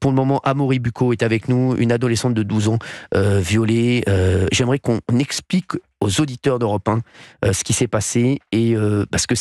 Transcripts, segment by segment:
Pour le moment, Amaury Bucco est avec nous, une adolescente de 12 ans violée. J'aimerais qu'on explique aux auditeurs d'Europe 1 ce qui s'est passé, et parce que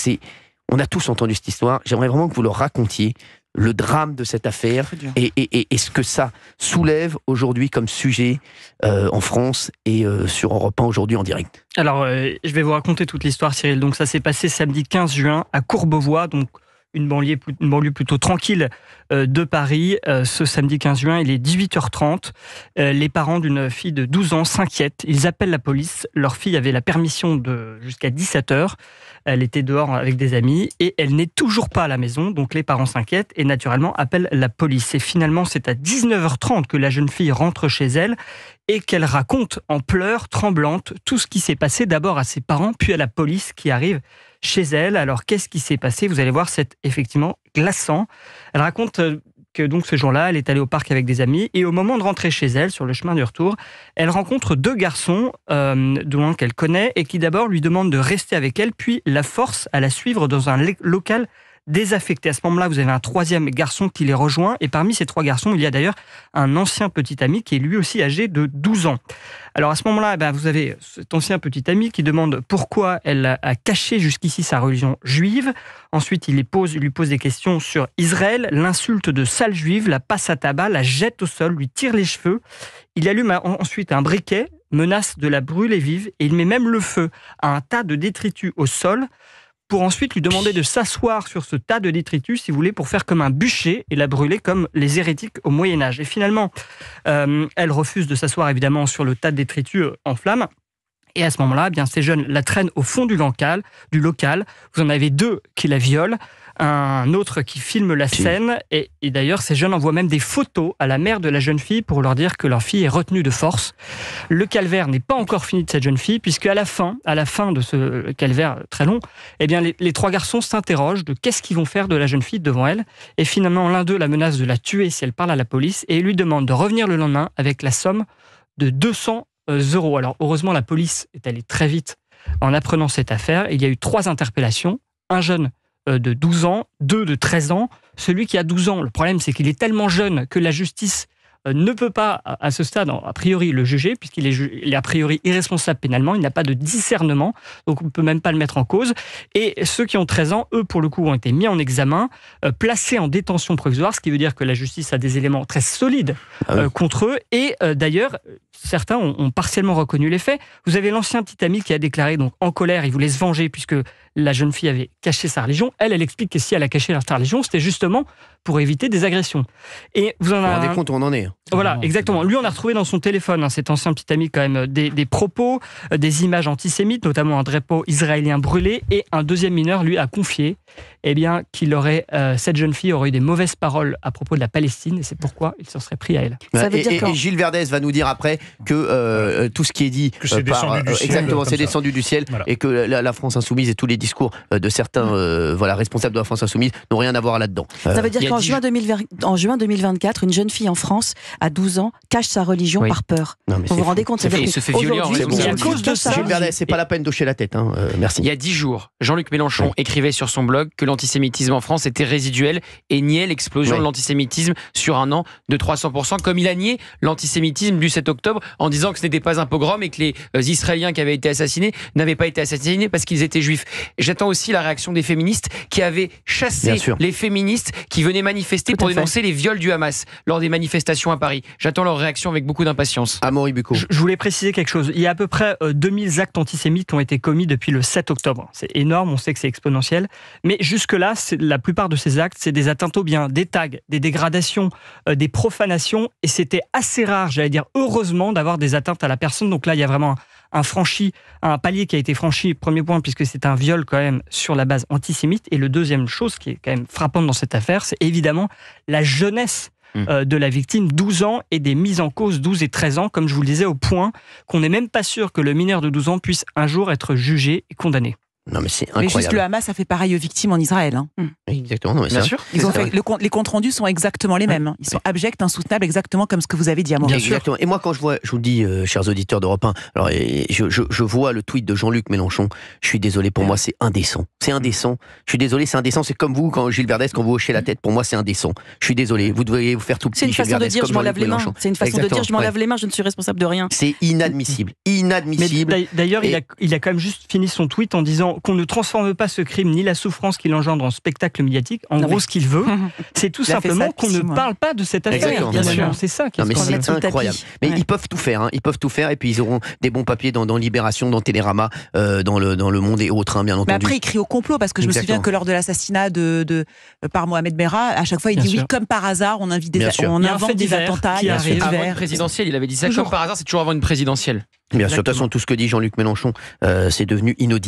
on a tous entendu cette histoire. J'aimerais vraiment que vous leur racontiez le drame de cette affaire et ce que ça soulève aujourd'hui comme sujet en France et sur Europe 1 aujourd'hui en direct. Alors, je vais vous raconter toute l'histoire, Cyril. Donc, ça s'est passé samedi 15 juin à Courbevoie, donc une banlieue plutôt tranquille de Paris. Ce samedi 15 juin, il est 18h30. Les parents d'une fille de 12 ans s'inquiètent. Ils appellent la police. Leur fille avait la permission jusqu'à 17h. Elle était dehors avec des amis et elle n'est toujours pas à la maison. Donc les parents s'inquiètent et naturellement appellent la police. Et finalement, c'est à 19h30 que la jeune fille rentre chez elle et qu'elle raconte en pleurs, tremblante, tout ce qui s'est passé d'abord à ses parents, puis à la police qui arrive chez elle. Alors, qu'est-ce qui s'est passé ? Vous allez voir, c'est effectivement glaçant. Elle raconte que donc ce jour-là, elle est allée au parc avec des amis et au moment de rentrer chez elle, sur le chemin du retour, elle rencontre deux garçons dont qu'elle connaît et qui d'abord lui demandent de rester avec elle, puis la forcent à la suivre dans un local désaffecté. À ce moment-là, vous avez un troisième garçon qui les rejoint et parmi ces trois garçons, il y a d'ailleurs un ancien petit ami qui est lui aussi âgé de 12 ans. Alors à ce moment-là, vous avez cet ancien petit ami qui demande pourquoi elle a caché jusqu'ici sa religion juive. Ensuite, il lui pose des questions sur Israël, l'insulte de sale juive, la passe à tabac, la jette au sol, lui tire les cheveux. Il allume ensuite un briquet, menace de la brûler vive et il met même le feu à un tas de détritus au sol pour ensuite lui demander de s'asseoir sur ce tas de détritus, si vous voulez, pour faire comme un bûcher et la brûler comme les hérétiques au Moyen-Âge. Et finalement, elle refuse de s'asseoir évidemment sur le tas de détritus en flammes. Et à ce moment-là, ces jeunes la traînent au fond du local. Vous en avez deux qui la violent, un autre qui filme la scène. Et d'ailleurs, ces jeunes envoient même des photos à la mère de la jeune fille pour leur dire que leur fille est retenue de force. Le calvaire n'est pas encore fini de cette jeune fille, puisque à la fin de ce calvaire très long, les trois garçons s'interrogent de qu'est-ce qu'ils vont faire de la jeune fille devant elle. Et finalement, l'un d'eux la menace de la tuer si elle parle à la police et lui demande de revenir le lendemain avec la somme de 200 €. Alors heureusement, la police est allée très vite en apprenant cette affaire. Il y a eu 3 interpellations, un jeune de 12 ans, 2 de 13 ans. Celui qui a 12 ans, le problème c'est qu'il est tellement jeune que la justice ne peut pas, à ce stade, a priori, le juger, puisqu'il est a priori irresponsable pénalement, il n'a pas de discernement, donc on ne peut même pas le mettre en cause. Et ceux qui ont 13 ans, eux, pour le coup, ont été mis en examen, placés en détention provisoire, ce qui veut dire que la justice a des éléments très solides contre eux. Et d'ailleurs, certains ont partiellement reconnu les faits. Vous avez l'ancien petit ami qui a déclaré, donc en colère, il voulait se venger, puisque la jeune fille avait caché sa religion. Elle explique que si elle a caché sa religion, c'était justement pour éviter des agressions. Et vous en rendez compte où on en est. Voilà, exactement. Lui, on a retrouvé dans son téléphone, cet ancien petit ami, quand même, des propos, des images antisémites, notamment un drapeau israélien brûlé. Et un deuxième mineur, lui, a confié cette jeune fille aurait eu des mauvaises paroles à propos de la Palestine, et c'est pourquoi il s'en serait pris à elle. Et Gilles Verdez va nous dire après que tout ce qui est dit c'est descendu du ciel, voilà. Et que la France Insoumise et tous les discours de certains responsables de la France Insoumise n'ont rien à voir là-dedans. Ça veut dire qu'en juin 2024, une jeune fille en France à 12 ans cache sa religion par peur. Vous vous rendez compte? Et se fait violer en raison à cause de ça. Gilles Verdez, c'est pas la peine d'hocher la tête. Merci. Il y a 10 jours, Jean-Luc Mélenchon écrivait sur son blog que l'antisémitisme en France était résiduel et niait l'explosion de l'antisémitisme sur un an de 300%, comme il a nié l'antisémitisme du 7 octobre en disant que ce n'était pas un pogrom et que les Israéliens qui avaient été assassinés n'avaient pas été assassinés parce qu'ils étaient juifs. J'attends aussi la réaction des féministes qui avaient chassé les féministes qui venaient manifester pour dénoncer les viols du Hamas lors des manifestations à Paris. J'attends leur réaction avec beaucoup d'impatience. Amaury Bucco. Je voulais préciser quelque chose. Il y a à peu près 2000 actes antisémites qui ont été commis depuis le 7 octobre. C'est énorme, on sait que c'est exponentiel. Mais jusque-là, la plupart de ces actes, c'est des atteintes aux biens, des tags, des dégradations, des profanations. Et c'était assez rare, j'allais dire heureusement, d'avoir des atteintes à la personne. Donc là, il y a vraiment un palier qui a été franchi, premier point, puisque c'est un viol quand même sur la base antisémite. Et le deuxième chose qui est quand même frappante dans cette affaire, c'est évidemment la jeunesse de la victime, 12 ans, et des mises en cause 12 et 13 ans, comme je vous le disais, au point qu'on n'est même pas sûr que le mineur de 12 ans puisse un jour être jugé et condamné. Non, mais c'est incroyable. Mais juste le Hamas a fait pareil aux victimes en Israël. Hein. Exactement. Non, mais bien sûr. Ils ont fait, les comptes rendus sont exactement les mêmes. Ils sont abjects, insoutenables, exactement comme ce que vous avez dit à moi. Exactement. Et moi, quand je vous le dis, chers auditeurs d'Europe 1, alors, je vois le tweet de Jean-Luc Mélenchon. Je suis désolé, pour moi, c'est indécent. C'est indécent. Je suis désolé, c'est indécent. C'est comme vous, quand Gilles Verdès, quand vous hochez la tête. Pour moi, c'est indécent. Je suis désolé. Vous devriez vous faire tout petit. C'est une façon de dire je m'en lave les mains. C'est une façon de dire je m'en lave les mains. Je ne suis responsable de rien. C'est inadmissible. Inadmissible. Mais d'ailleurs, il a quand même juste fini son tweet en disant qu'on ne transforme pas ce crime ni la souffrance qu'il engendre en spectacle médiatique. En gros, ce qu'il veut, c'est tout simplement qu'on ne parle pas de cette affaire. Bien sûr. C'est ça qui est incroyable. Mais ils peuvent tout faire. Ils peuvent tout faire. Et puis ils auront des bons papiers dans Libération, dans Télérama, dans le Monde et autres, bien entendu. Mais après, il crie au complot parce que je me souviens que lors de l'assassinat par Mohamed Merah, à chaque fois, il dit oui, comme par hasard, on invente des attentats. Il y a avant une présidentielle. Il avait dit ça comme par hasard. C'est toujours avant une présidentielle. Bien sûr. De toute façon, tout ce que dit Jean-Luc Mélenchon, c'est devenu inaudible.